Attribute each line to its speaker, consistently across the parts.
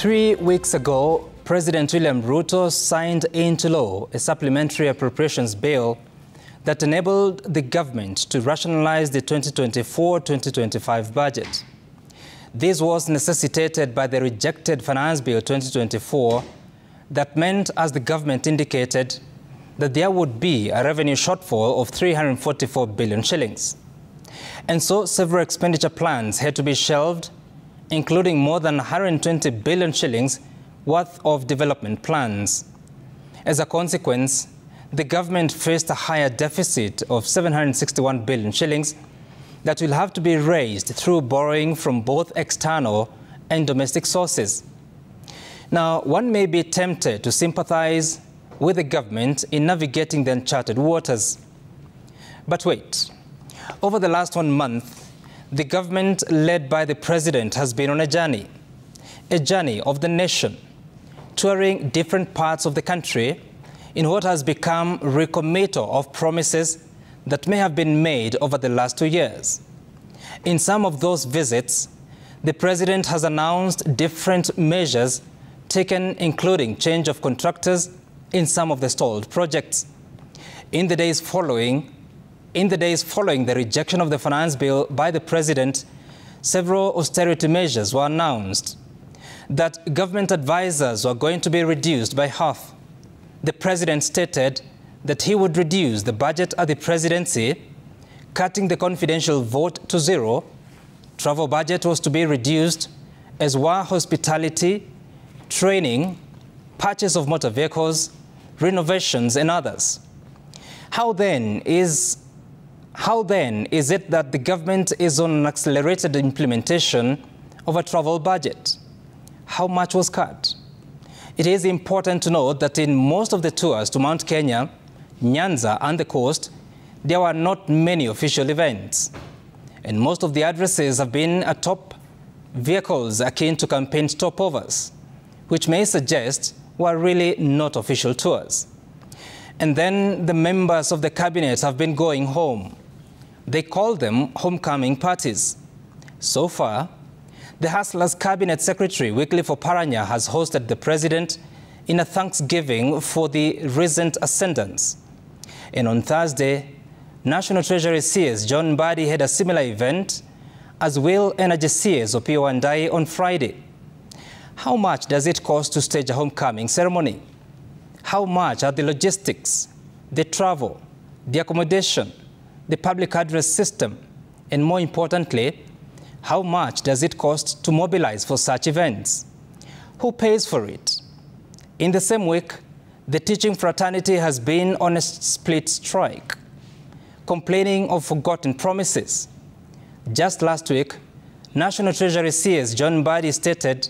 Speaker 1: 3 weeks ago, President William Ruto signed into law a supplementary appropriations bill that enabled the government to rationalize the 2024-2025 budget. This was necessitated by the rejected Finance Bill 2024 that meant, as the government indicated, that there would be a revenue shortfall of 344 billion shillings. And so several expenditure plans had to be shelved, including more than 120 billion shillings worth of development plans. As a consequence, the government faced a higher deficit of 761 billion shillings that will have to be raised through borrowing from both external and domestic sources. Now, one may be tempted to sympathize with the government in navigating the uncharted waters. But wait, over the last 1 month, the government led by the president has been on a journey of the nation, touring different parts of the country in what has become recommittal of promises that may have been made over the last 2 years. In some of those visits, the president has announced different measures taken, including change of contractors in some of the stalled projects. In the days following the rejection of the finance bill by the president, several austerity measures were announced. That government advisors were going to be reduced by half. The president stated that he would reduce the budget at the presidency, cutting the confidential vote to zero. Travel budget was to be reduced, as were hospitality, training, purchase of motor vehicles, renovations, and others. How then is it that the government is on an accelerated implementation of a travel budget? How much was cut? It is important to note that in most of the tours to Mount Kenya, Nyanza, and the coast, there were not many official events. And most of the addresses have been atop vehicles akin to campaign stopovers, which may suggest were really not official tours. And then the members of the cabinet have been going home. They call them homecoming parties. So far, the Hustlers Cabinet Secretary, Wycliffe Oparanya, has hosted the president in a thanksgiving for the recent ascendance. And on Thursday, National Treasury CS John Mbadi had a similar event, as will Energy CS Opiyo Wandayi on Friday. How much does it cost to stage a homecoming ceremony? How much are the logistics, the travel, the accommodation, the public address system, and more importantly, how much does it cost to mobilize for such events? Who pays for it? In the same week, the teaching fraternity has been on a split strike, complaining of forgotten promises. Just last week, National Treasury CS John Mbadi stated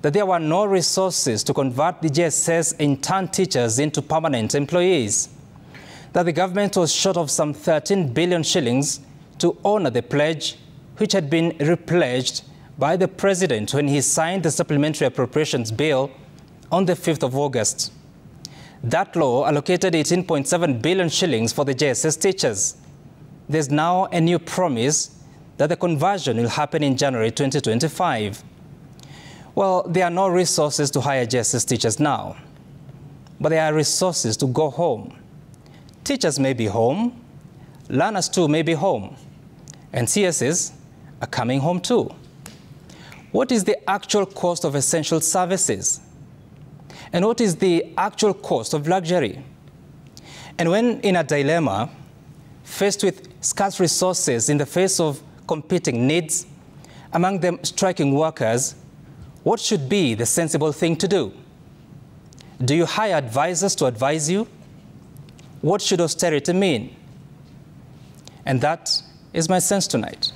Speaker 1: that there were no resources to convert the JSS intern teachers into permanent employees, that the government was short of some 13 billion shillings to honor the pledge which had been repledged by the president when he signed the supplementary appropriations bill on the 5th of August. That law allocated 18.7 billion shillings for the JSS teachers. There's now a new promise that the conversion will happen in January 2025. Well, there are no resources to hire JSS teachers now, but there are resources to go home. Teachers may be home, learners too may be home, and CSs are coming home too. What is the actual cost of essential services? And what is the actual cost of luxury? And when in a dilemma, faced with scarce resources in the face of competing needs, among them striking workers, what should be the sensible thing to do? Do you hire advisors to advise you? What should austerity mean? And that is my sense tonight.